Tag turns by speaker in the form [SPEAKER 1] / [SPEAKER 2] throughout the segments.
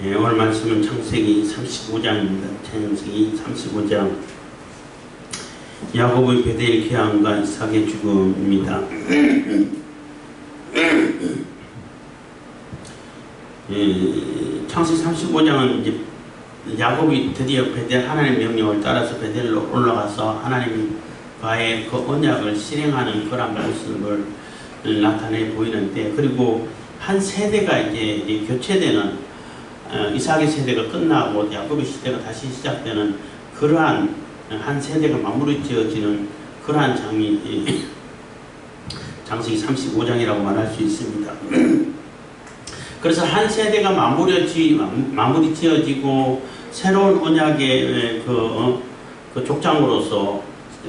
[SPEAKER 1] 오늘 말씀은 창세기 35장입니다. 창세기 35장 야곱의 베델 귀환과 이삭의 죽음입니다. 창세기 35장은 이제 야곱이 드디어 베델 하나님의 명령을 따라서 베델로 올라가서 하나님과의 그 언약을 실행하는 그런 모습을 나타내 보이는데, 그리고 한 세대가 이제 교체되는 이삭의 세대가 끝나고 야곱의 시대가 다시 시작되는 그러한 한 세대가 마무리 지어지는 그러한 장이 창세기 35장이라고 말할 수 있습니다. 그래서 한 세대가 마무리 지어지고 새로운 언약의 그 족장으로서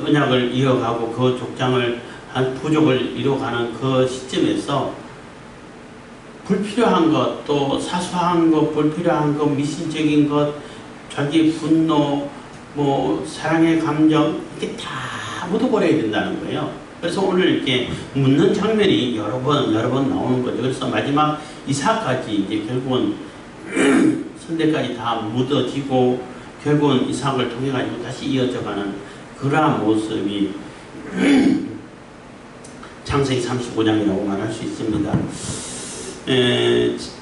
[SPEAKER 1] 언약을 이어가고 그 족장을 한 부족을 이루어가는 그 시점에서 불필요한 것, 또 사소한 것, 불필요한 것, 미신적인 것, 자기 분노, 사랑의 감정, 이렇게 다 묻어버려야 된다는 거예요. 그래서 오늘 이렇게 묻는 장면이 여러 번 나오는 거죠. 그래서 마지막 이삭까지 이제 결국은 선대까지 다 묻어지고 결국은 이삭을 통해 가지고 다시 이어져가는 그러한 모습이 창세기 35장이라고 말할 수 있습니다.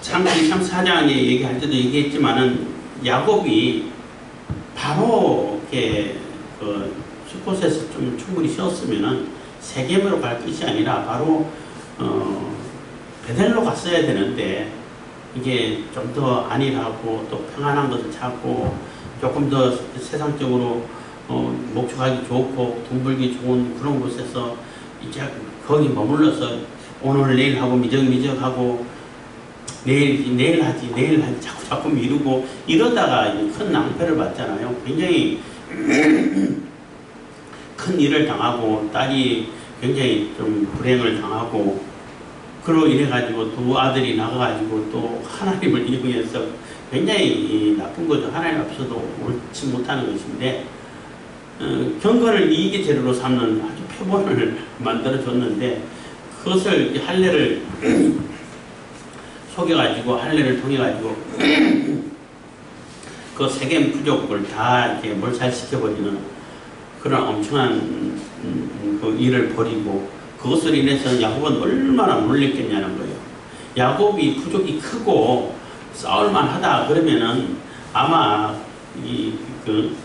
[SPEAKER 1] 창세기 34장에 얘기할 때도 얘기했지만은 야곱이 바로 이렇게 수꽃에서 좀 충분히 쉬었으면은 세겜으로 갈 것이 아니라 바로 베델로 갔어야 되는데, 이게 좀 더 안일하고 또 평안한 것을 찾고 조금 더 세상적으로 목축하기 좋고 돈 벌기 좋은 그런 곳에서 이제 거기 머물러서 오늘 내일 하고 미적하고 내일 하지 자꾸 미루고 이러다가 큰 낭패를 받잖아요. 굉장히 큰 일을 당하고 딸이 굉장히 좀 불행을 당하고, 그로 인해 가지고 두 아들이 나가가지고 또 하나님을 이용해서 굉장히 나쁜 거죠. 하나님 앞서도 옳지 못하는 것인데, 경건을 이익의 재료로 삼는 아주 표본을 만들어 줬는데, 그것을 할례를 속여가지고 할례를 통해가지고 그 세겜 부족을 다 이렇게 몰살시켜버리는 그런 엄청난 그 일을 벌이고, 그것으로 인해서 야곱은 얼마나 놀랬겠냐는 거예요. 야곱이 부족이 크고 싸울만하다 그러면은 아마 그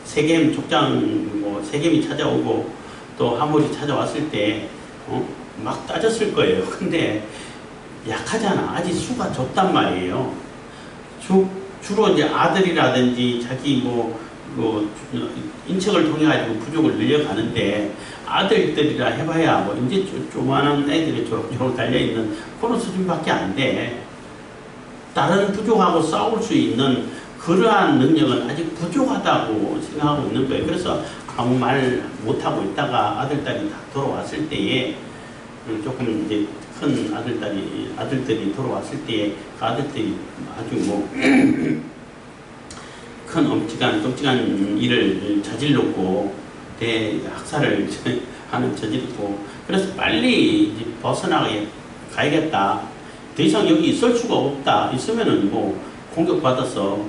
[SPEAKER 1] 세겜 족장 세겜이 찾아오고 또 하몰이 찾아왔을 때 막 따졌을 거예요. 근데 약하잖아. 아직 수가 적단 말이에요. 주로 이제 아들이라든지 자기 인척을 통해 가지고 부족을 늘려가는데, 아들들이라 해봐야 이제 조그마한 애들이 조록조록 달려있는 그런 수준밖에 안 돼. 다른 부족하고 싸울 수 있는 그러한 능력은 아직 부족하다고 생각하고 있는 거예요. 그래서 아무 말 못하고 있다가 아들딸이 다 돌아왔을 때에, 조금 이제 큰 아들들이 돌아왔을 때에 그 아들들이 아주 큰 엄직한 일을 저질렀고 대학살을 저질렀고, 그래서 빨리 이제 벗어나가야겠다. 더 이상 여기 있을 수가 없다. 있으면은 공격받아서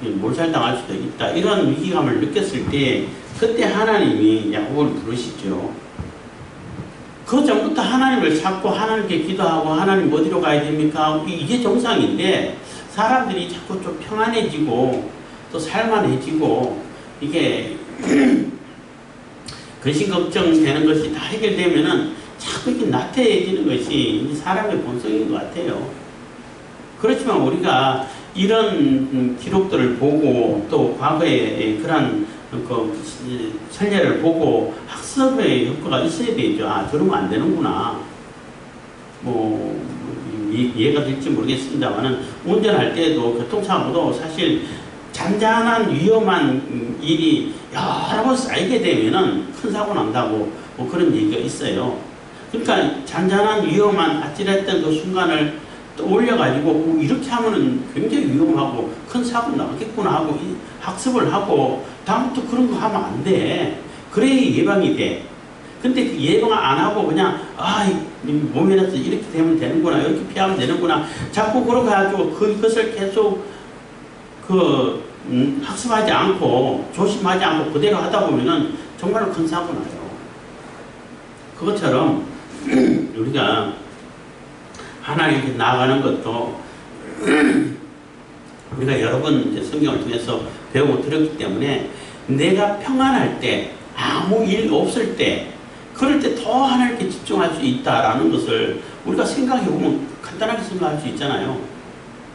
[SPEAKER 1] 몰살당할 수도 있다. 이런 위기감을 느꼈을 때 그때 하나님이 야곱을 부르시죠. 그 전부터 하나님을 찾고 하나님께 기도하고 하나님 어디로 가야 됩니까? 이게 정상인데, 사람들이 자꾸 좀 평안해지고 또 살만해지고 이게 근심 걱정되는 것이 다 해결되면은 자꾸 이렇게 나태해지는 것이 사람의 본성인 것 같아요. 그렇지만 우리가 이런 기록들을 보고 또 과거의 그런 선례를 보고 학습의 효과가 있어야 되죠. 저러면 안 되는구나. 이해가 될지 모르겠습니다만은, 운전할 때도 교통사고도 사실 잔잔한 위험한 일이 여러 번 쌓이게 되면은 큰 사고 난다고 그런 얘기가 있어요. 그러니까 잔잔한 위험한 아찔했던 그 순간을 떠올려가지고 이렇게 하면은 굉장히 위험하고 큰 사고 나겠구나 하고 학습을 하고 다음부터 그런 거 하면 안 돼. 그래야 예방이 돼. 근데 그 예방 안 하고 그냥 몸에서 이렇게 되면 되는구나, 이렇게 피하면 되는구나, 자꾸 그러가지고 그것을 계속 학습하지 않고 조심하지 않고 그대로 하다 보면은 정말로 큰 사고 나요. 그것처럼 우리가 하나님께 나아가는 것도 우리가 여러 번 이제 성경을 통해서 배우고 들었기 때문에 내가 평안할 때, 아무 일 없을 때, 그럴 때 더 하나님께 집중할 수 있다라는 것을 우리가 생각해보면 간단하게 생각할 수 있잖아요.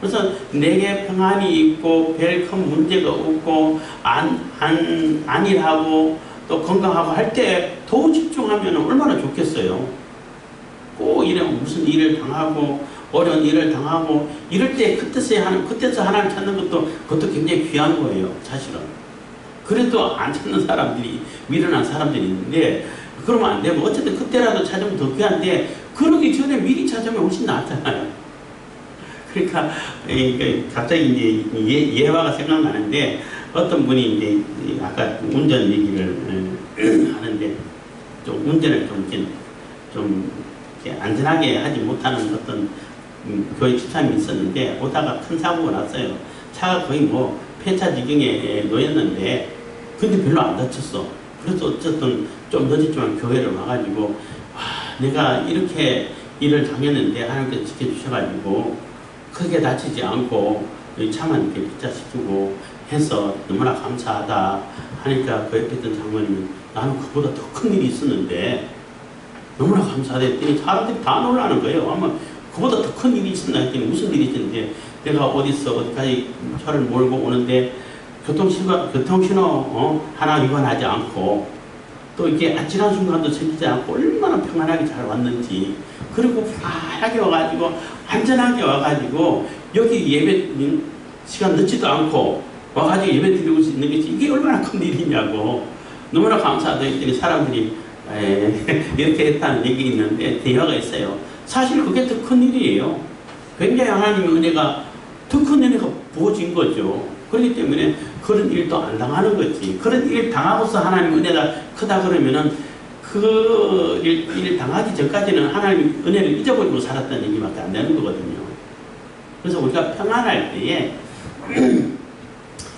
[SPEAKER 1] 그래서 내게 평안이 있고 별 큰 문제가 없고 안일하고 또 건강하고 할 때 더 집중하면 얼마나 좋겠어요. 꼭 무슨 일을 당하고 어려운 일을 당하고 이럴 때 그때서 하나님 찾는 그것도 굉장히 귀한 거예요, 사실은. 그래도 안 찾는 사람들이, 미련한 사람들이 있는데, 그러면 안 되고, 어쨌든 그때라도 찾으면 더 귀한데, 그러기 전에 미리 찾으면 훨씬 낫잖아요. 그러니까, 갑자기 이제 예화가 생각나는데, 어떤 분이 이제, 아까 운전 얘기를 하는데, 좀 운전을 좀 이렇게 안전하게 하지 못하는 어떤 교회 집사님이 있었는데, 오다가 큰 사고가 났어요. 차가 거의 뭐, 폐차 지경에 놓였는데, 근데 별로 안 다쳤어. 그래서 어쨌든 좀 늦었지만 교회를 와가지고, 와, 내가 이렇게 일을 당했는데 하나님께서 지켜주셔가지고 크게 다치지 않고 차만 이렇게 빗자시키고 해서 너무나 감사하다 하니까 그 옆에 있던 장모님이 나는 그보다 더 큰 일이 있었는데 너무나 감사하다 했더니 사람들이 다 놀라는 거예요. 아마 그보다 더 큰 일이 있었나 했더니 무슨 일이 있었는데 내가 어디까지 차를 몰고 오는데 교통신호 하나 위반하지 않고 또 이렇게 아찔한 순간도 생기지 않고 얼마나 평안하게 잘 왔는지, 그리고 편하게 와가지고 안전하게 와가지고 여기 예배 시간 늦지도 않고 와가지고 예배 드리고 있는 것이 이게 얼마나 큰 일이냐고 너무나 감사하다 했더니 사람들이 이렇게 했다는 얘기 있는데 대화가 있어요. 사실 그게 더 큰 일이에요. 굉장히 하나님의 은혜가 더 큰 은혜가 부어진 거죠. 그렇기 때문에 그런 일도 안 당하는 거지. 그런 일 당하고서 하나님의 은혜가 크다 그러면은 그 일 당하기 전까지는 하나님의 은혜를 잊어버리고 살았다는 얘기밖에 안 되는 거거든요. 그래서 우리가 평안할 때에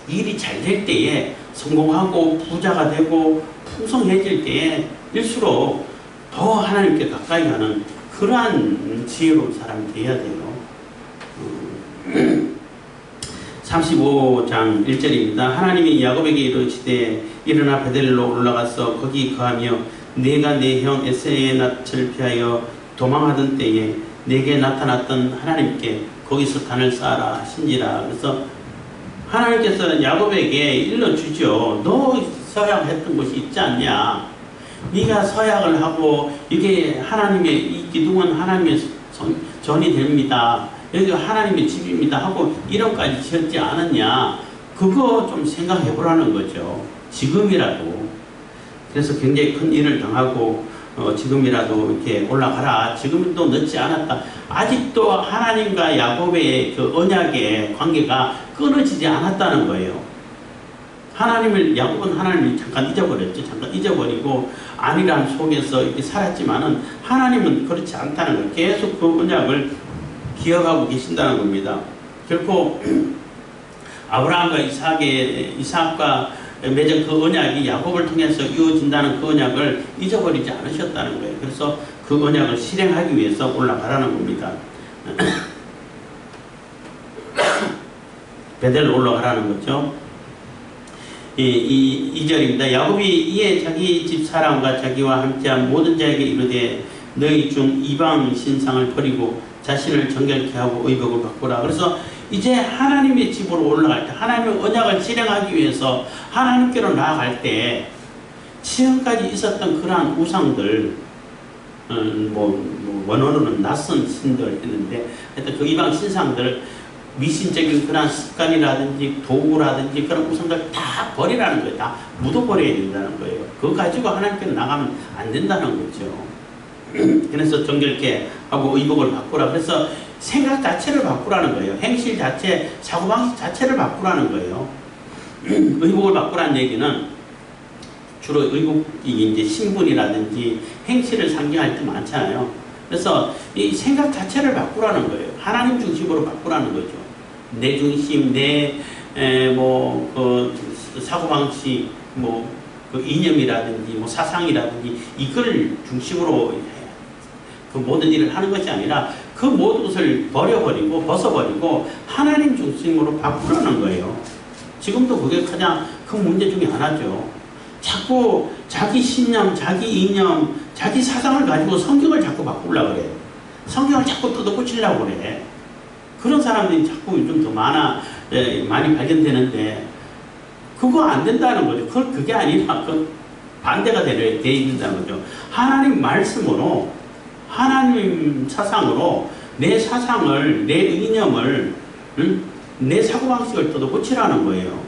[SPEAKER 1] 일이 잘 될 때에 성공하고 부자가 되고 풍성해질 때에 일수록 더 하나님께 가까이 가는 그러한 지혜로운 사람이 되어야 돼요. 35장 1절입니다. 하나님이 야곱에게 이르시되 일어나 베델로 올라가서 거기 거하며 내가 내 형 에사의 낯을 피하여 도망하던 때에 내게 나타났던 하나님께 거기서 단을 쌓아라 하신지라. 그래서 하나님께서는 야곱에게 일러주죠. 너 서약했던 곳이 있지 않냐. 네가 서약을 하고 이게 하나님의 이 기둥은 하나님의 전이 됩니다. 여기가 하나님의 집입니다 하고 이름까지 지었지 않았냐. 그거 좀 생각해 보라는 거죠. 지금이라도. 그래서 굉장히 큰 일을 당하고 지금이라도 이렇게 올라가라. 지금도 늦지 않았다. 아직도 하나님과 야곱의 그 언약의 관계가 끊어지지 않았다는 거예요. 야곱은 하나님을 잠깐 잊어버렸죠. 잠깐 잊어버리고 안일함 속에서 이렇게 살았지만은 하나님은 그렇지 않다는 거예요. 계속 그 언약을 기억하고 계신다는 겁니다. 결코 아브라함과 이삭과 맺은 그 언약이 야곱을 통해서 이어진다는 그 언약을 잊어버리지 않으셨다는 거예요. 그래서 그 언약을 실행하기 위해서 올라가라는 겁니다. 베델로 올라가라는 거죠. 2절입니다. 야곱이 이에 자기 집 사람과 자기와 함께한 모든 자에게 이르되 너희 중 이방 신상을 버리고 자신을 정결케 하고 의복을 바꾸라. 그래서 이제 하나님의 집으로 올라갈 때, 하나님의 언약을 실행하기 위해서 하나님께로 나아갈 때 지금까지 있었던 그러한 우상들, 원어로는 낯선 신들 했는데 하여튼 그 이방 신상들, 미신적인 그런 습관이라든지 도구라든지 그런 우상들 다 버리라는 거예요. 다 묻어버려야 된다는 거예요. 그거 가지고 하나님께로 나가면 안 된다는 거죠. 그래서 정결케 하고 의복을 바꾸라. 그래서 생각 자체를 바꾸라는 거예요. 행실 자체, 사고방식 자체를 바꾸라는 거예요. 의복을 바꾸라는 얘기는 주로 의복이 이제 신분이라든지 행실을 상징할 때 많잖아요. 그래서 이 생각 자체를 바꾸라는 거예요. 하나님 중심으로 바꾸라는 거죠. 내 중심, 그 사고방식, 그 이념이라든지, 사상이라든지, 이걸 중심으로 그 모든 일을 하는 것이 아니라 그 모든 것을 버려버리고, 벗어버리고, 하나님 중심으로 바꾸라는 거예요. 지금도 그게 가장 큰 문제 중에 하나죠. 자꾸 자기 신념, 자기 이념, 자기 사상을 가지고 성경을 자꾸 바꾸려고 그래. 성경을 자꾸 뜯어고치려고 그래. 그런 사람들이 자꾸 요즘 더 많이 발견되는데, 그거 안 된다는 거죠. 그게 아니라 그 반대가 돼 있다는 거죠. 하나님 말씀으로, 하나님 사상으로 내 사상을, 내 이념을, 내 사고방식을 뜯어고치라는 거예요.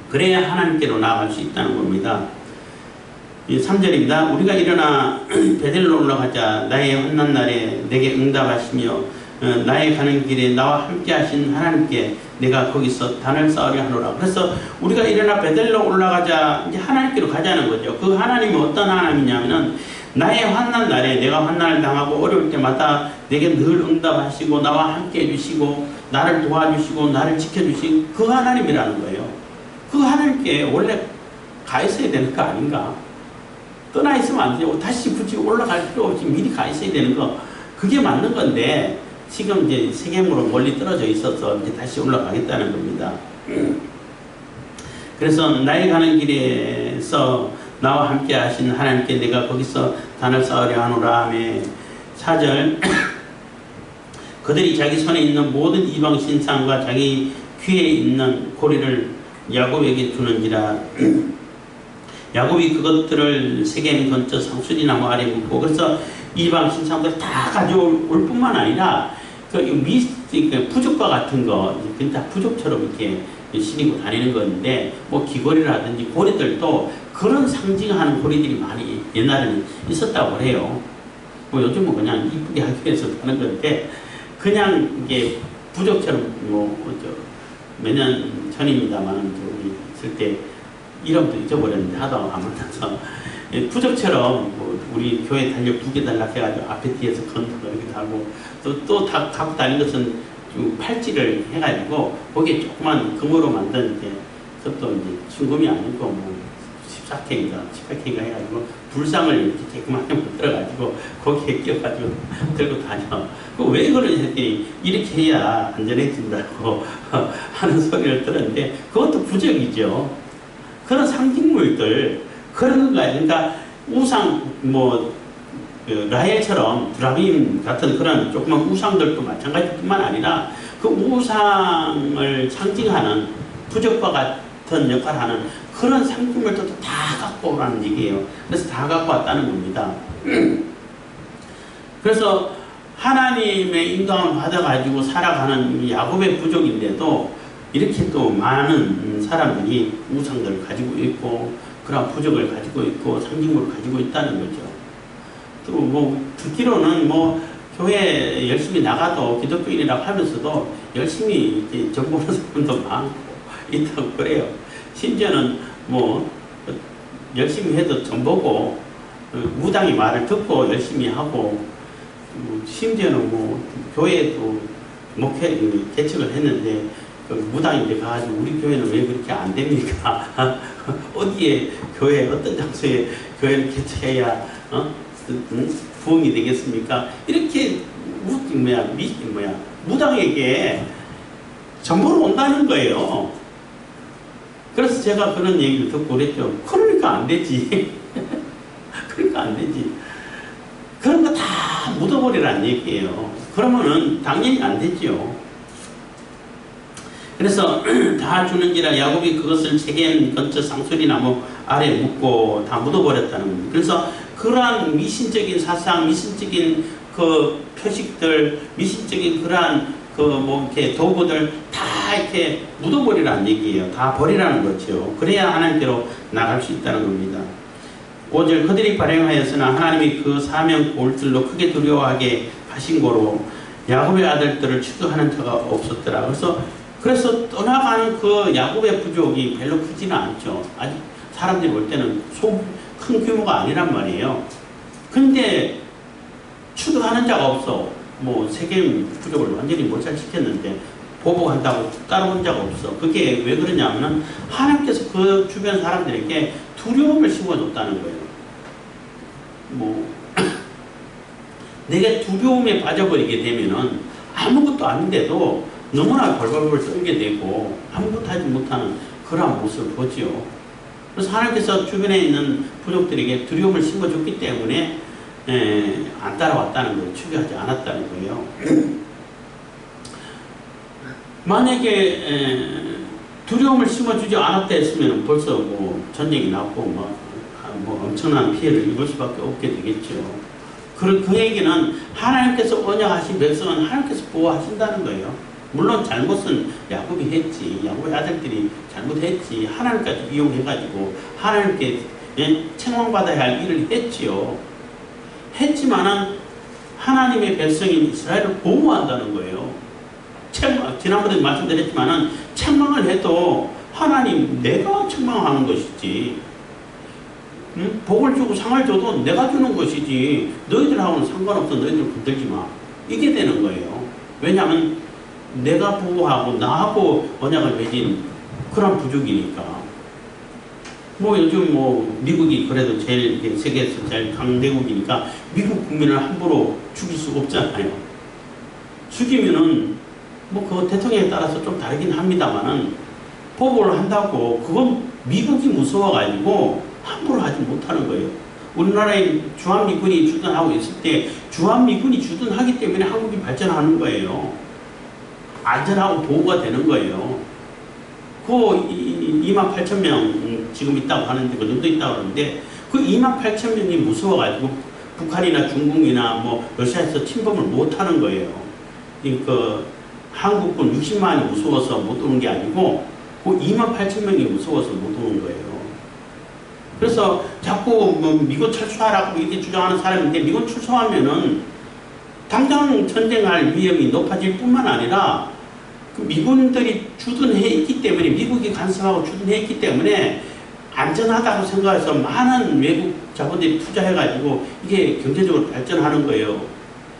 [SPEAKER 1] 그래야 하나님께로 나아갈 수 있다는 겁니다. 3절입니다. 우리가 일어나 베델로 올라가자. 나의 환난 날에 내게 응답하시며 나의 가는 길에 나와 함께 하신 하나님께 내가 거기서 단을 쌓으려 하노라. 그래서 우리가 일어나 베델로 올라가자. 이제 하나님께로 가자는 거죠. 그 하나님은 어떤 하나님이냐면은 나의 환난 날에 내가 환난을 당하고 어려울 때마다 내게 늘 응답하시고 나와 함께 해주시고 나를 도와주시고 나를 지켜주신 그 하나님이라는 거예요. 그 하나님께 원래 가 있어야 되는 거 아닌가? 떠나 있으면 안 되고 다시 굳이 올라갈 필요 없이 미리 가 있어야 되는 거, 그게 맞는 건데 지금 이제 세겜으로 멀리 떨어져 있어서 이제 다시 올라가겠다는 겁니다. 그래서 나의 가는 길에서 나와 함께 하신 하나님께 내가 거기서 단을 쌓으려 하노라 하며 4절 그들이 자기 손에 있는 모든 이방 신상과 자기 귀에 있는 고리를 야곱에게 주는지라. 야곱이 그것들을 세겜 근처 상수리나무 아래 묻고, 그래서 이방 신상들 다 가져올 뿐만 아니라 그 부족과 같은 거, 그냥 부족처럼 이렇게 신이고 다니는 건데, 귀걸이라든지 고리들도 그런 상징하는 고리들이 많이 옛날에는 있었다고 해요. 요즘은 그냥 이쁘게 하기 위해서 하는 건데, 그냥 이게 부족처럼 몇 년 전입니다만 우리 있을 때 이름도 잊어버렸는데 하다가 안 만나서 부적처럼 우리 교회 달력 2개 달라 해가지고 앞에 뒤에서 건너고 이렇게 달고 또 다 갖고 다닌 것은 팔찌를 해가지고 거기에 조그만 금으로 만든 그것도 이제 순금이 아니고 14K인가 18K인가 해가지고 불상을 이렇게 조그맣게 만들어가지고 거기에 끼워가지고 들고 다녀. 왜 그러냐 했더니 이렇게 해야 안전해진다고 하는 소리를 들었는데, 그것도 부적이죠. 그런 상징물들, 그런 거예요. 그러니까 우상, 라헬처럼 드라빔 같은 그런 조그만 우상들도 마찬가지뿐만 아니라 그 우상을 상징하는 부적과 같은 역할을 하는 그런 상징물들도 다 갖고 오라는 얘기예요. 그래서 다 갖고 왔다는 겁니다. 그래서 하나님의 인도함을 받아가지고 살아가는 야곱의 부족인데도 이렇게 또 많은 사람들이 우상들을 가지고 있고 그런 부족을 가지고 있고 상징물을 가지고 있다는 거죠. 또 듣기로는 교회 열심히 나가도 기독교인이라고 하면서도 열심히 이렇게 정보는 사람도 많고 있다고 그래요. 심지어는 열심히 해도 정보고 무당이 말을 듣고 열심히 하고, 심지어는 교회에도 목회 개척을 했는데 무당이 이제 가가지고 우리 교회는 왜 그렇게 안 됩니까? 어디에 교회 어떤 장소에 교회를 개척해야 부흥이 되겠습니까? 이렇게 무당에게 정보를 온다는 거예요. 그래서 제가 그런 얘기를 듣고 그랬죠. 그러니까 안 되지. 그러니까 안 되지. 그런 거 다 묻어버리라는 얘기예요. 그러면은 당연히 안 되죠. 그래서 다 주는지라 야곱이 그것을 세겜 근처 상수리나무 아래 묻고 다 묻어버렸다는 겁니다. 그래서 그러한 미신적인 사상, 미신적인 그 표식들, 미신적인 그러한 이렇게 도구들 다 이렇게 묻어버리라는 얘기예요. 다 버리라는 거죠. 그래야 하나님께로 나갈 수 있다는 겁니다. 5절 그들이 발행하였으나 하나님이 그 사명 골들로 크게 두려워하게 하신 거로 야곱의 아들들을 추격하는 자가 없었더라. 그래서 떠나가는 그 야곱의 부족이 별로 크지는 않죠. 아직 사람들이 볼 때는 큰 규모가 아니란 말이에요. 근데 추격하는 자가 없어. 뭐 세겜 부족을 완전히 몰살시켰는데 보복한다고 따라온 자가 없어. 그게 왜 그러냐면은 하나님께서 그 주변 사람들에게 두려움을 심어줬다는 거예요. 뭐 내게 두려움에 빠져버리게 되면은 아무것도 아닌데도 너무나 벌벌벌 떨게 되고 아무것도 하지 못하는 그러한 모습을 보지요. 그래서 하나님께서 주변에 있는 부족들에게 두려움을 심어줬기 때문에 안 따라왔다는 거예요. 추격하지 않았다는 거예요. 만약에 두려움을 심어주지 않았다 했으면 벌써 뭐 전쟁이 났고 뭐 엄청난 피해를 입을 수밖에 없게 되겠죠. 그 얘기는 하나님께서 언약하신 백성은 하나님께서 보호하신다는 거예요. 물론 잘못은 야곱이 했지. 야곱의 아들들이 잘못했지. 하나님까지 이용해가지고 하나님께 책망받아야 할 일을 했지요. 했지만은 하나님의 백성인 이스라엘을 보호한다는 거예요. 지난번에 말씀드렸지만은 책망을 해도 하나님 내가 책망하는 것이지. 복을 주고 상을 줘도 내가 주는 것이지 너희들하고는 상관없어. 너희들 건들지 마. 이게 되는 거예요. 왜냐하면 내가 보호하고 나하고 언약을 맺은 그런 부족이니까. 뭐 요즘 뭐 미국이 그래도 제일 세계에서 제일 강대국이니까 미국 국민을 함부로 죽일 수 없잖아요. 죽이면은 뭐 그 대통령에 따라서 좀 다르긴 합니다만은 보복을 한다고 그건 미국이 무서워가지고 함부로 하지 못하는 거예요. 우리나라에 주한미군이 주둔하고 있을 때 주한미군이 주둔하기 때문에 한국이 발전하는 거예요. 안전하고 보호가 되는 거예요. 그 28,000명 지금 있다고 하는데 그 정도 있다고 하는데 그 28,000명이 무서워가지고 북한이나 중국이나 뭐 러시아에서 침범을 못하는 거예요. 그러니까 한국군 60만이 무서워서 못 오는 게 아니고 그 28,000명이 무서워서 못 오는 거예요. 그래서 자꾸 뭐 미군 철수하라고 이렇게 주장하는 사람인데 미군 출소하면은 당장 전쟁할 위험이 높아질 뿐만 아니라 그 미군들이 주둔해 있기 때문에 미국이 간섭하고 주둔해 있기 때문에 안전하다고 생각해서 많은 외국 자본들이 투자해가지고 이게 경제적으로 발전하는 거예요.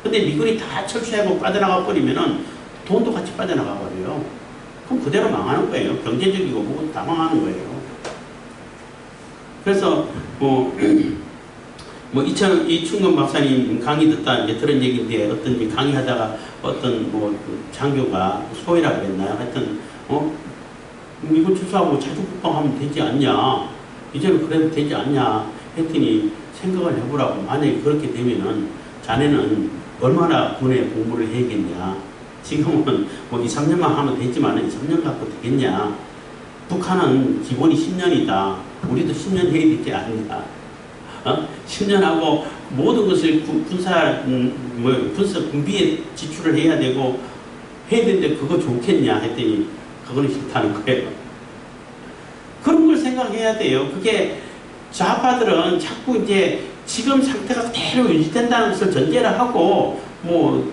[SPEAKER 1] 근데 미군이 다 철수하고 빠져나가 버리면은 돈도 같이 빠져나가 버려요. 그럼 그대로 망하는 거예요. 경제적이고 뭐고 다 망하는 거예요. 그래서 이충근 박사님 강의 듣다 이제 들은 얘기인데 어떤 강의하다가 어떤 뭐 장교가 소위라고 했나요? 하여튼 미군 출소하고 자주국방하면 되지 않냐? 이제는 그래도 되지 않냐? 했더니 생각을 해보라고. 만약에 그렇게 되면은 자네는 얼마나 군에 공부를 해야겠냐? 지금은 뭐 2, 3년만 하면 되지만 2, 3년 갖고 되겠냐? 북한은 기본이 10년이다. 우리도 10년 해야 되지 않냐? 10년 하고 모든 것을 군비에 지출을 해야 되고 해야 되는데 그거 좋겠냐 했더니 그거는 싫다는 거예요. 그런 걸 생각해야 돼요. 그게 좌파들은 자꾸 이제 지금 상태가 그대로 유지된다는 것을 전제를 하고 뭐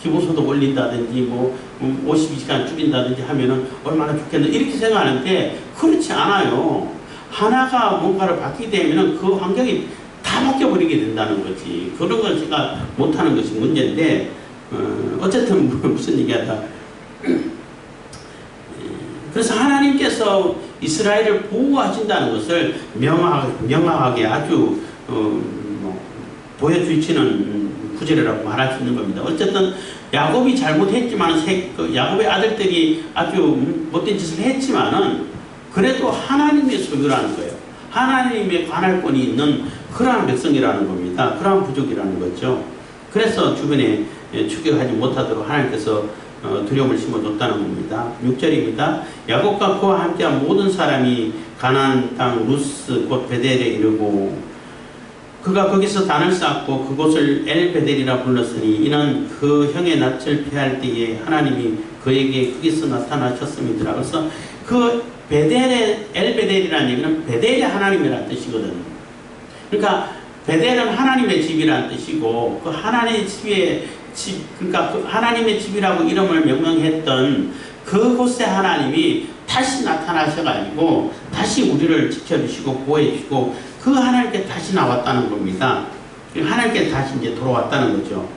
[SPEAKER 1] 기본소득 올린다든지 뭐 52시간 줄인다든지 하면은 얼마나 좋겠나 이렇게 생각하는데 그렇지 않아요. 하나가 뭔가를 바뀌게 되면은 그 환경이 다 바뀌어버리게 된다는 거지. 그런 걸 제가 못하는 것이 문제인데 어쨌든 무슨 얘기하다. 그래서 하나님께서 이스라엘을 보호하신다는 것을 명확하게 아주 보여주시는 구절이라고 말할 수 있는 겁니다. 어쨌든 야곱이 잘못했지만 야곱의 아들들이 아주 못된 짓을 했지만은 그래도 하나님의 소유라는 거예요. 하나님의 관할권이 있는 그러한 백성이라는 겁니다. 그러한 부족이라는 거죠. 그래서 주변에 추격하지 못하도록 하나님께서 두려움을 심어줬다는 겁니다. 6절입니다. 야곱과 그와 함께한 모든 사람이 가나안 땅 루스 곧 베델에 이르고 그가 거기서 단을 쌓고 그곳을 엘베델이라 불렀으니 이는 그 형의 낯을 피할 때에 하나님이 그에게 거기서 나타나셨음이더라. 그래서 그 베델의 엘베델이라는 얘기는 베델의 하나님이라는 뜻이거든요. 그러니까 베델은 하나님의 집이라는 뜻이고 그 하나님의 집, 그러니까 그 하나님의 집이라고 이름을 명명했던 그곳에 하나님이 다시 나타나셔가지고 다시 우리를 지켜주시고 보호해주시고 그 하나님께 다시 나왔다는 겁니다. 하나님께 다시 이제 돌아왔다는 거죠.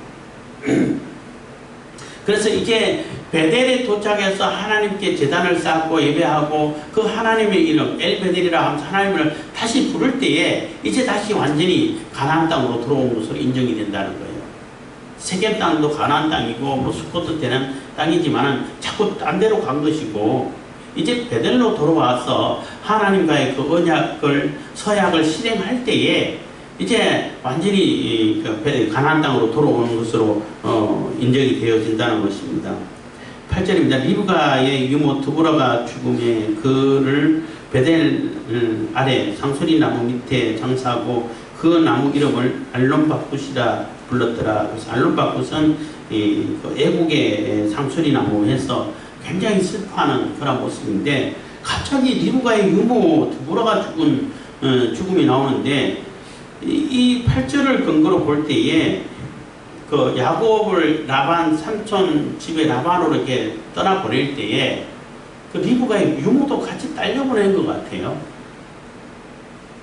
[SPEAKER 1] 그래서 이제 베델에 도착해서 하나님께 제단을 쌓고 예배하고 그 하나님의 이름 엘베델이라 하면서 하나님을 다시 부를 때에 이제 다시 완전히 가나안 땅으로 들어온 것으로 인정이 된다는 거예요. 세겜 땅도 가나안 땅이고 뭐 수코도 되는 땅이지만은 자꾸 딴 데로 간 것이고 이제 베델로 돌아와서 하나님과의 그 언약을 서약을 실행할 때에 이제 완전히 가나안 땅으로 돌아오는 것으로 인정이 되어진다는 것입니다. 8절입니다. 리브가의 유모 드보라가 죽음에 그를 베델 아래 상소리 나무 밑에 장사하고 그 나무 이름을 알론바굿이라 불렀더라. 그래서 알론바굿은 애국의 상소리 나무 해서 굉장히 슬퍼하는 그런 모습인데 갑자기 리브가의 유모 드보라가 죽은 죽음이 나오는데 이 8절을 근거로 볼 때에 그 야곱을 라반 삼촌 집에 라반으로 이렇게 떠나보낼 때에 그 리브가의 유모도 같이 딸려보낸 것 같아요.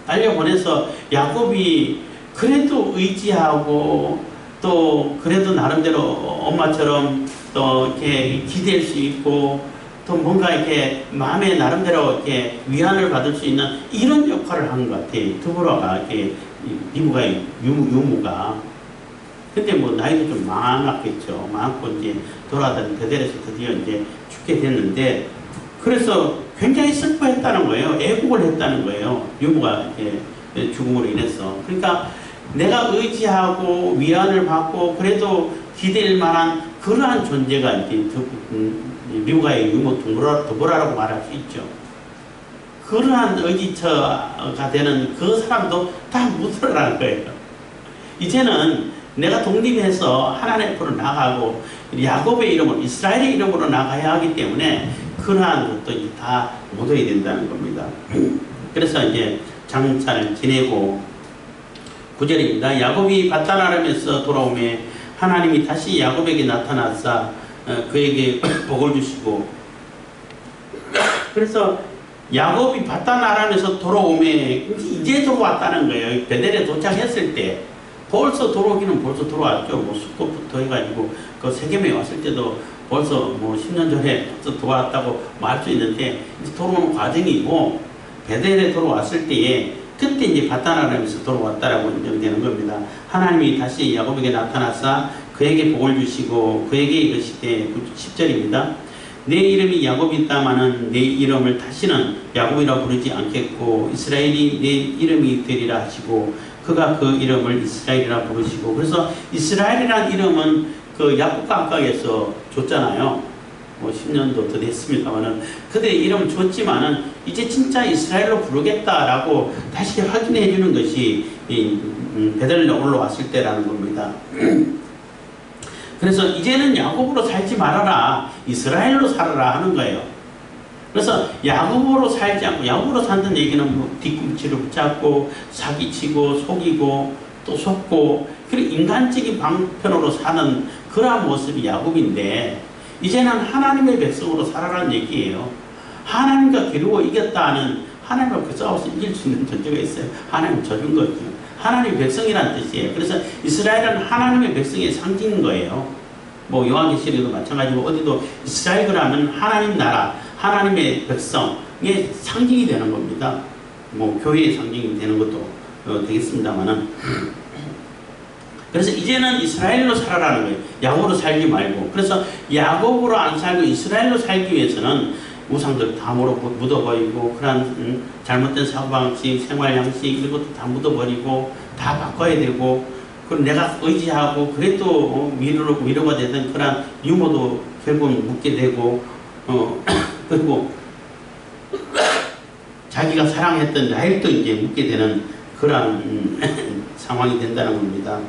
[SPEAKER 1] 딸려보내서 야곱이 그래도 의지하고 또 그래도 나름대로 엄마처럼 또 이렇게 기댈 수 있고 또 뭔가 이렇게 마음에 나름대로 이렇게 위안을 받을 수 있는 이런 역할을 한 것 같아요. 드보라가 이렇게 리브가의 유모가. 근데 뭐 나이도 좀 많았겠죠. 많고 이제 돌아다니는 베델에서 드디어 이제 죽게 됐는데 그래서 굉장히 슬퍼했다는 거예요. 애국을 했다는 거예요. 유모가 이렇게 죽음으로 인해서. 그러니까 내가 의지하고 위안을 받고 그래도 기댈 만한 그러한 존재가 이제 리브가의 유모 드보라라고 말할 수 있죠. 그러한 의지처가 되는 그 사람도 다 묻으라는 거예요. 이제는 내가 독립해서 하나님 앞으로 나가고 야곱의 이름으로 이스라엘의 이름으로 나가야 하기 때문에 그러한 것도 이제 다 묻어야 된다는 겁니다. 그래서 이제 장사를 지내고 9절입니다. 야곱이 밧단 아람에서 돌아오매 하나님이 다시 야곱에게 나타나사 그에게 복을 주시고 그래서 야곱이 밧단 아람에서 돌아오매 이제 들어왔다는 거예요. 베델에 도착했을 때 벌써 들어오기는 벌써 들어왔죠. 뭐 수컷부터 해가지고 그 세겜에 왔을 때도 벌써 뭐 10년 전에 벌써 들어왔다고 말 수 있는데 이제 들어오는 과정이고 베델에 들어왔을 때에 그때 이제 밧단 아람에서 들어왔다라고 인정되는 겁니다. 하나님이 다시 야곱에게 나타나사 그에게 복을 주시고 그에게 이르시되 10절입니다. 내 이름이 야곱이다마는 내 이름을 다시는 야곱이라 부르지 않겠고 이스라엘이 내 이름이 되리라 하시고 그가 그 이름을 이스라엘이라 부르시고 그래서 이스라엘이라는 이름은 그 야곱 강가에서 줬잖아요. 뭐 10년도 더 됐습니다만은 그들의 이름을 줬지만은 이제 진짜 이스라엘로 부르겠다라고 다시 확인해 주는 것이 베델로 올라왔을 때라는 겁니다. 그래서 이제는 야곱으로 살지 말아라 이스라엘로 살아라 하는 거예요. 그래서 야곱으로 살지 않고 야곱으로 산다는 얘기는 뭐 뒤꿈치를 붙잡고 사기치고 속이고 또 속고 그리고 인간적인 방편으로 사는 그러한 모습이 야곱인데 이제는 하나님의 백성으로 살아라는 얘기예요. 하나님과 겨루어 이겼다는 하나님과 그 싸워서 이길 수 있는 존재가 있어요. 하나님 져준 거죠. 하나님의 백성이라는 뜻이에요. 그래서 이스라엘은 하나님의 백성의 상징인 거예요. 뭐 요한계시록도 마찬가지고 어디도 이스라엘 그러면 하나님 나라 하나님의 백성의 상징이 되는 겁니다. 뭐 교회의 상징이 되는 것도 되겠습니다만은 그래서 이제는 이스라엘로 살아라는 거예요. 야곱으로 살지 말고. 그래서 야곱으로 안 살고 이스라엘로 살기 위해서는 우상들 다 묻어버리고 그런 잘못된 사고방식, 생활양식 이런 것도 다 묻어버리고 다 바꿔야 되고 그리고 내가 의지하고 그래도 위로가 되던 그런 유모도 결국은 묻게 되고 그리고 자기가 사랑했던 라헬도 이제 묻게 되는 그런 상황이 된다는 겁니다.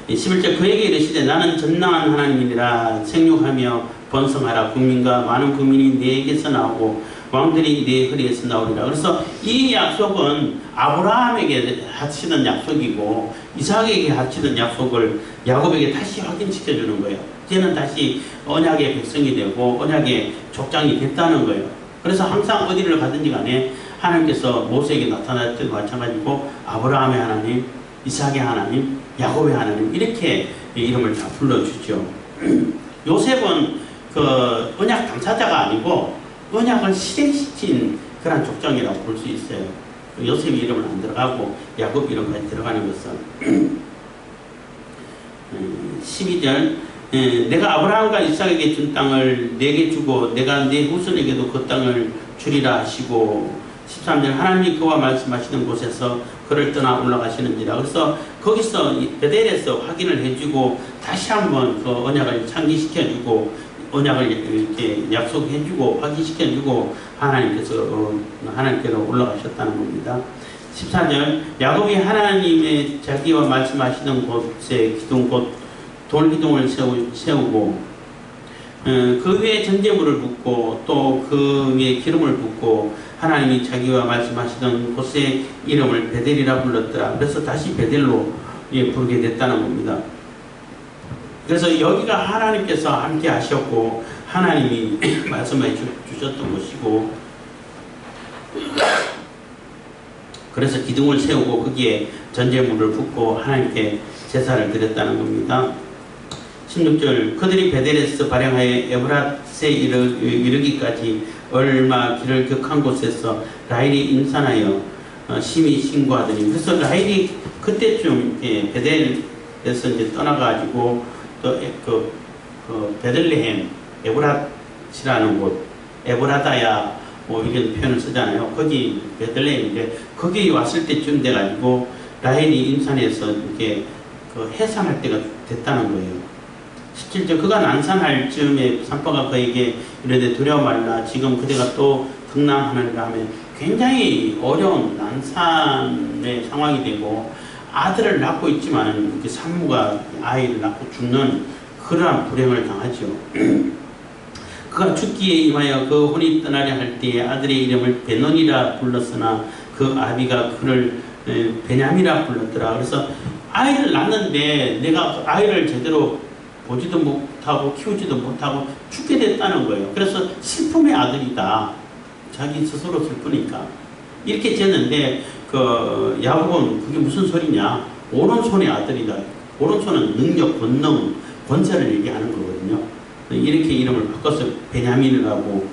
[SPEAKER 1] 11절 그에게 이르시되 나는 전능한 하나님이라 생육하며 번성하라 국민과 많은 국민이 내게서 나오고 왕들이 내 허리에서 나오리라. 그래서 이 약속은 아브라함에게 하시던 약속이고 이삭에게 하시던 약속을 야곱에게 다시 확인시켜 주는 거예요. 이제는 다시 언약의 백성이 되고 언약의 족장이 됐다는 거예요. 그래서 항상 어디를 가든지 간에 하나님께서 모세에게 나타날 때도 마찬가지고 아브라함의 하나님, 이삭의 하나님, 야곱의 하나님 이렇게 이름을 다 불러주죠. 요셉은 그 언약 당사자가 아니고 언약을 실행시킨 그런 족장이라고 볼 수 있어요. 요셉 이름은 안 들어가고 야곱 이름까지 들어가는 것은 12절 내가 아브라함과 이삭에게 준 땅을 내게 주고 내가 내 후손에게도 그 땅을 주리라 하시고 13절 하나님이 그와 말씀하시는 곳에서 그를 떠나 올라가시는지라. 그래서 거기서 베델에서 확인을 해주고 다시 한번 그 언약을 상기시켜주고 언약을 이렇게 약속해주고 확인시켜주고 하나님께로 올라가셨다는 겁니다. 14절 야곱이 하나님의 자기와 말씀하시는 곳에 기둥 곧 돌기둥을 세우고 그 위에 전제물을 붓고 또 그 위에 기름을 붓고 하나님이 자기와 말씀하시던 곳의 이름을 베델이라 불렀더라. 그래서 다시 베델로 부르게 됐다는 겁니다. 그래서 여기가 하나님께서 함께 하셨고 하나님이 말씀해 주셨던 것이고 그래서 기둥을 세우고 거기에 전제물을 붓고 하나님께 제사를 드렸다는 겁니다. 16절 그들이 베델에서 발행하여 에브랏에 이르기까지 얼마 길을 격한 곳에서 라헬이 임산하여 심히 신고하더니 그래서 라헬이 그때쯤 베델에서 이제 떠나가지고 또 그 베들레헴 에브랏이라는 곳 에브라다야 뭐 이런 표현을 쓰잖아요. 거기 베들레헴인데 거기 왔을 때쯤 돼가지고 라헬이 임산해서 이렇게 그 해산할 때가 됐다는 거예요. 17절 그가 난산할 즈음에 산파가 그에게 이르되 두려워 말라 지금 그대가 또 등남하느니라 하면 굉장히 어려운 난산의 상황이 되고 아들을 낳고 있지만 이렇게 산모가 아이를 낳고 죽는 그러한 불행을 당하죠. 그가 죽기에 임하여 그 혼이 떠나려 할 때에 아들의 이름을 베논이라 불렀으나 그 아비가 그를 베냐미라 불렀더라. 그래서 아이를 낳는데 내가 아이를 제대로 보지도 못하고 키우지도 못하고 죽게 됐다는 거예요. 그래서 슬픔의 아들이다. 자기 스스로 슬프니까. 이렇게 졌는데 그 야곱은 그게 무슨 소리냐. 오른손의 아들이다. 오른손은 능력, 권능, 권세를 얘기하는 거거든요. 이렇게 이름을 바꿔서 베냐민이라고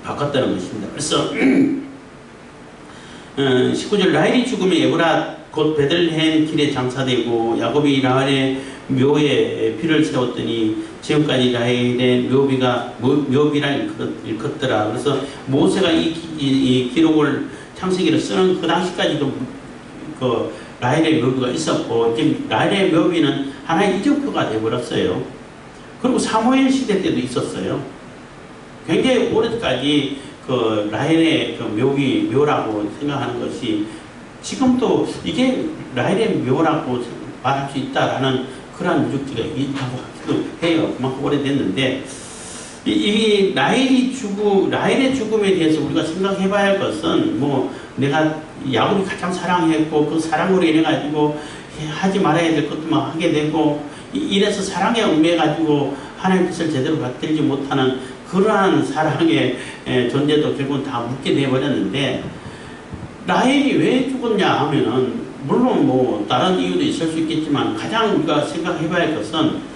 [SPEAKER 1] 바꿨다는 것입니다. 그래서 19절 라헬이 죽음에 에브랏 곧 베들레헴 길에 장사되고 야곱이 라헬의 묘에 피를 세웠더니 지금까지 라헬의 묘비라 일컫더라. 그래서 모세가 이 기록을 창세기를 쓰는 그 당시까지도 그 라헬의 묘비가 있었고 지금 라헬의 묘비는 하나의 이정표가 되어버렸어요. 그리고 사무엘 시대 때도 있었어요. 굉장히 오래까지 그 라헬의 그 묘라고 생각하는 것이 지금도 이게 라헬의 묘라고 말할 수 있다라는 그러한 유적지가 있다고 하기도 해요. 그만큼 오래됐는데 이 라헬의 죽음에 대해서 우리가 생각해 봐야 할 것은 뭐 내가 야곱이 가장 사랑했고 그 사랑으로 인해 가지고 하지 말아야 될 것도만 하게 되고 이래서 사랑에 얽매여 가지고 하나님의 뜻을 제대로 받들지 못하는 그러한 사랑의 존재도 결국은 다 묻게 되어버렸는데 라헬이 왜 죽었냐 하면은 물론 뭐 다른 이유도 있을 수 있겠지만 가장 우리가 생각해 봐야 할 것은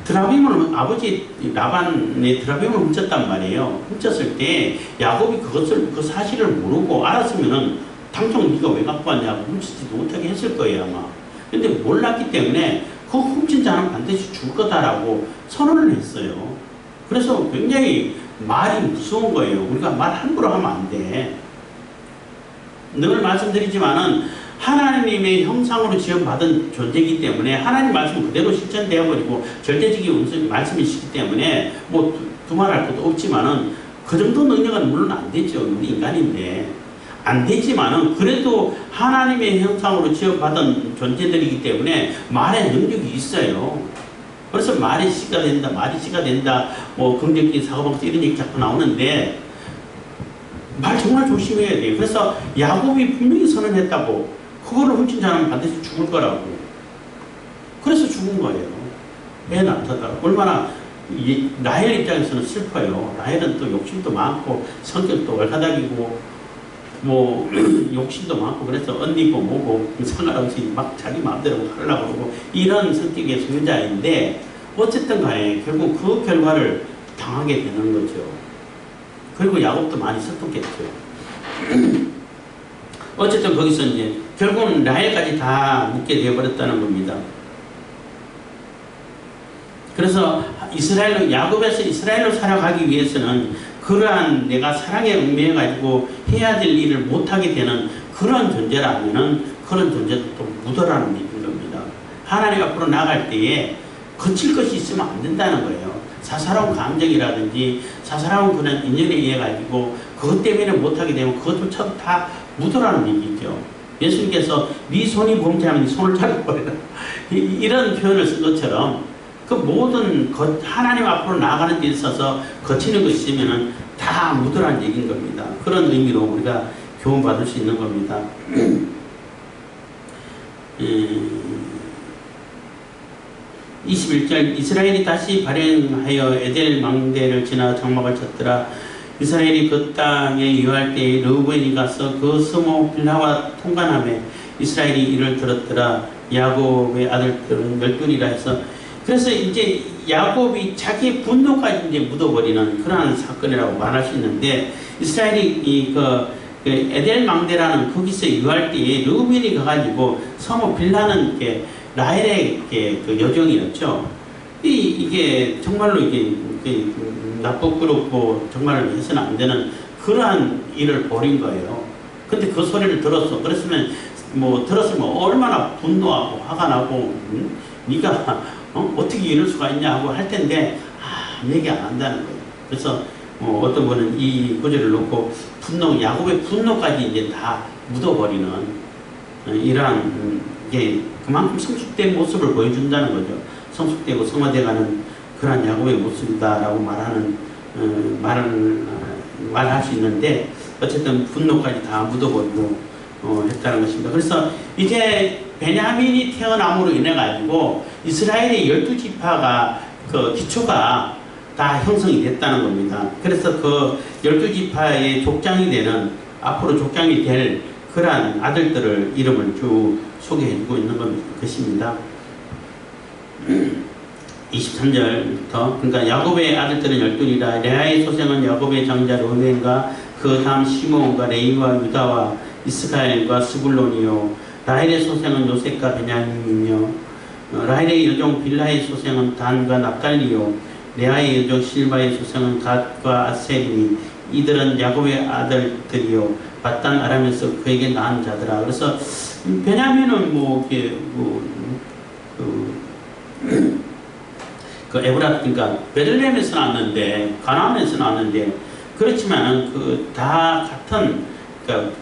[SPEAKER 1] 드라빔을 아버지 라반의 드라빔을 훔쳤단 말이에요. 훔쳤을 때 야곱이 그 사실을 모르고 알았으면은 당장 네가 왜 갖고 왔냐고 훔치지도 못하게 했을 거예요 아마. 근데 몰랐기 때문에 그 훔친 자는 반드시 죽을 거다라고 선언을 했어요. 그래서 굉장히 말이 무서운 거예요. 우리가 말 함부로 하면 안 돼. 늘 말씀드리지만은 하나님의 형상으로 지음받은 존재이기 때문에 하나님 말씀 그대로 실천되어 버리고 절대적인 말씀이시기 때문에 뭐 두말할 것도 없지만은 그 정도 능력은 물론 안 되죠. 우리 인간인데 안 되지만은 그래도 하나님의 형상으로 지음받은 존재들이기 때문에 말의 능력이 있어요. 그래서 말이 씨가 된다, 말이 씨가 된다, 뭐 긍정적인 사고방식 이런 얘기 자꾸 나오는데 말 정말 조심해야 돼요. 그래서 야곱이 분명히 선언했다고 그거를 훔친 자는 반드시 죽을 거라고. 그래서 죽은 거예요. 애 낳다가 얼마나 라헬 입장에서는 슬퍼요. 라헬은 또 욕심도 많고 성격도 얼가닥이고 뭐 욕심도 많고 그래서 언니고 뭐고 상관없이 막 자기 마음대로 하려고 그러고 이런 성격의 소유자인데 어쨌든 간에 결국 그 결과를 당하게 되는 거죠. 그리고 야곱도 많이 슬펐겠죠. 어쨌든 거기서 이제 결국은 라헬까지 다 묻게 되어버렸다는 겁니다. 그래서 야곱에서 이스라엘로 살아가기 위해서는 그러한 내가 사랑에 얽매여가지고 해야 될 일을 못하게 되는 그런 존재라면은 그런 존재도 또 묻어라는 얘기인 겁니다. 하나님 앞으로 나갈 때에 거칠 것이 있으면 안 된다는 거예요. 사사로운 감정이라든지 사사로운 그런 인연에 의해 가지고 그것 때문에 못하게 되면 그것조차도 다 묻어라는 얘기죠. 예수님께서 네 손이 범죄하면 네 손을 잘라버려라. 이런 표현을 쓴 것처럼 그 모든 하나님 앞으로 나아가는 데 있어서 거치는 것이 있으면 다 묻어라는 얘기인 겁니다. 그런 의미로 우리가 교훈받을 수 있는 겁니다. 21절 이스라엘이 다시 발행하여 에델 망대를 지나 장막을 쳤더라. 이스라엘이 그 땅에 유할 때에 르우벤이 가서 그 스모 빌하와 통관하며 이스라엘이 이를 들었더라. 야곱의 아들들은 12이라 해서 그래서 이제 야곱이 자기의 분노까지 이제 묻어버리는 그러한 사건이라고 말할 수 있는데 이스라엘이 그 에델 망대라는 거기서 유할 때에 르우벤이 가가지고 스모 빌하는 게 라헬의 그 여정이었죠. 이게 정말로 이게 나쁘고 정말 해서는 안 되는 그러한 일을 벌인 거예요. 근데 그 소리를 들었어. 그랬으면 들었으면 얼마나 분노하고 화가 나고 네가 어떻게 이럴 수가 있냐 하고 할 텐데 얘기 안 한다는 거예요. 그래서 어떤 분은 이 구절을 놓고 야곱의 분노까지 이제 다 묻어버리는 이러한 게 그만큼 성숙된 모습을 보여준다는 거죠. 성숙되고 성화돼가는 그러한 야곱의 모습이다라고 말할 수 있는데 어쨌든 분노까지 다 묻어버리고 했다는 것입니다. 그래서 이제 베냐민이 태어남으로 인해 가지고 이스라엘의 12지파가 그 기초가 다 형성이 됐다는 겁니다. 그래서 그 12지파의 족장이 되는 앞으로 족장이 될 그러한 아들들을 이름을 쭉 소개해주고 있는 것입니다. 23절부터 그러니까 야곱의 아들들은 12이라 레아의 소생은 야곱의 장자 르우벤과 그 다음 시몬과 레위와 유다와 이스라엘과 스불론이요 라헬의 소생은 요셉과 베냐민이며 라헬의 여종 빌하의 소생은 단과 납달리요 레아의 여종 실바의 소생은 갓과 아셀이니 이들은 야곱의 아들들이요 바단 아람에서 그에게 낳은 자더라. 그래서 베냐민은 그 에브라 그러니까 베들레헴에서 나왔는데 가나안에서 나왔는데 그렇지만 다 같은 그러니까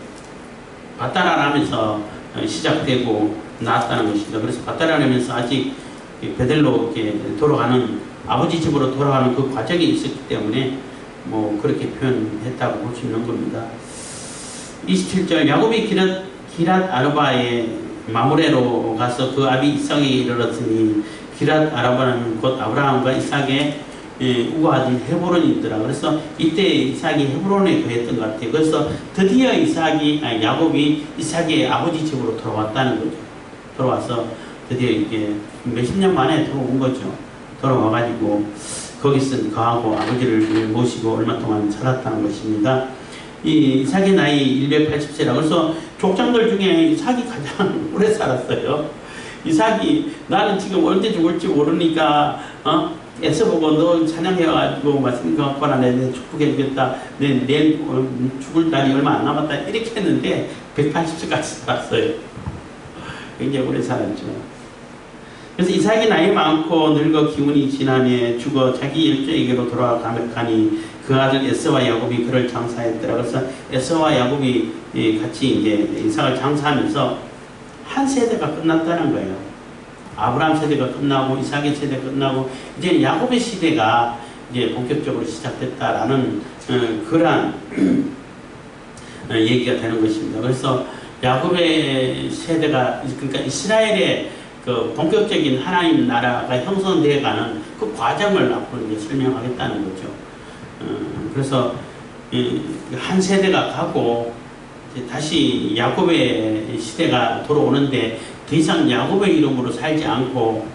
[SPEAKER 1] 바단 아람에서 시작되고 나왔다는 것입니다. 그래서 바단 아람에서 아직 베델로 이렇게 돌아가는 아버지 집으로 돌아가는 그 과정이 있었기 때문에 그렇게 표현했다고 볼 수 있는 겁니다. 27절 야곱이 기랏 아르바의 마므레로 가서 그 아비 이삭에게 이르렀으니 기랏 아르바는 곧 아브라함과 이삭의 우아들 헤브론이더라. 그래서 이때 이삭이 헤브론에 거했던 것 같아요. 그래서 드디어 야곱이 이삭의 아버지 집으로 돌아왔다는 거죠. 돌아와서 드디어 이게 몇십 년 만에 돌아온 거죠. 돌아와가지고 거기서 거하고 아버지를 모시고 얼마 동안 살았다는 것입니다. 이 이삭의 나이 180세라. 그래서 족장들 중에 이삭이 가장 오래 살았어요. 이삭이 나는 지금 언제 죽을지 모르니까 애써보고 너 찬양해가지고 맛있는 거 갖고 와라. 내 축복해주겠다. 내일 죽을 날이 얼마 안 남았다. 이렇게 했는데 180세까지 살았어요. 굉장히 오래 살았죠. 그래서 이삭이 나이 많고 늙어 기운이 지나며 죽어 자기 일조에게로 돌아가니 그 아들 에서와 야곱이 그를 장사했더라. 그래서 에서와 야곱이 같이 이제 이삭을 장사하면서 한 세대가 끝났다는 거예요. 아브라함 세대가 끝나고 이삭의 세대가 끝나고 이제 야곱의 시대가 이제 본격적으로 시작됐다라는 그러한 얘기가 되는 것입니다. 그래서 야곱의 세대가 그러니까 이스라엘의 그 본격적인 하나님 나라가 형성되어가는 그 과정을 앞으로 이제 설명하겠다는 거죠. 그래서 한 세대가 가고 이제 다시 야곱의 시대가 돌아오는데 더 이상 야곱의 이름으로 살지 않고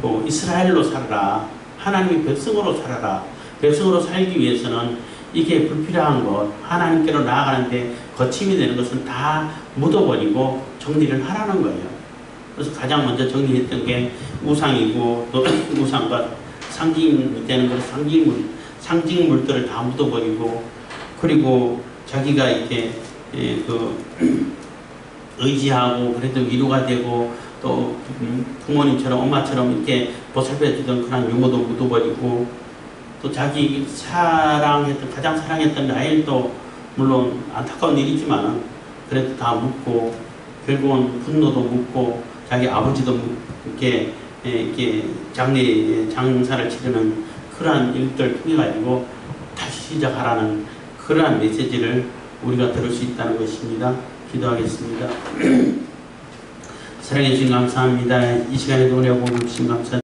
[SPEAKER 1] 또 이스라엘로 살아라. 하나님의 백성으로 살아라. 백성으로 살기 위해서는 이게 불필요한 것, 하나님께로 나아가는데 거침이 되는 것은 다 묻어버리고 정리를 하라는 거예요. 그래서 가장 먼저 정리했던 게 우상이고, 또 우상과 상징이 되는 것, 상징물들을 다 묻어버리고, 그리고 자기가 이렇게 의지하고 그래도 위로가 되고 또 부모님처럼 엄마처럼 이렇게 보살펴주던 그런 유모도 묻어버리고, 또 자기 가장 사랑했던 라헬도 물론 안타까운 일이지만 그래도 다 묻고, 결국은 분노도 묻고, 자기 아버지도 이렇게 장사를 치르는 그러한 일들을 통해 가지고 다시 시작하라는 그러한 메시지를 우리가 들을 수 있다는 것입니다. 기도하겠습니다. 사랑해 주신 감사합니다. 이 시간에도 은혜 보고 주신 감사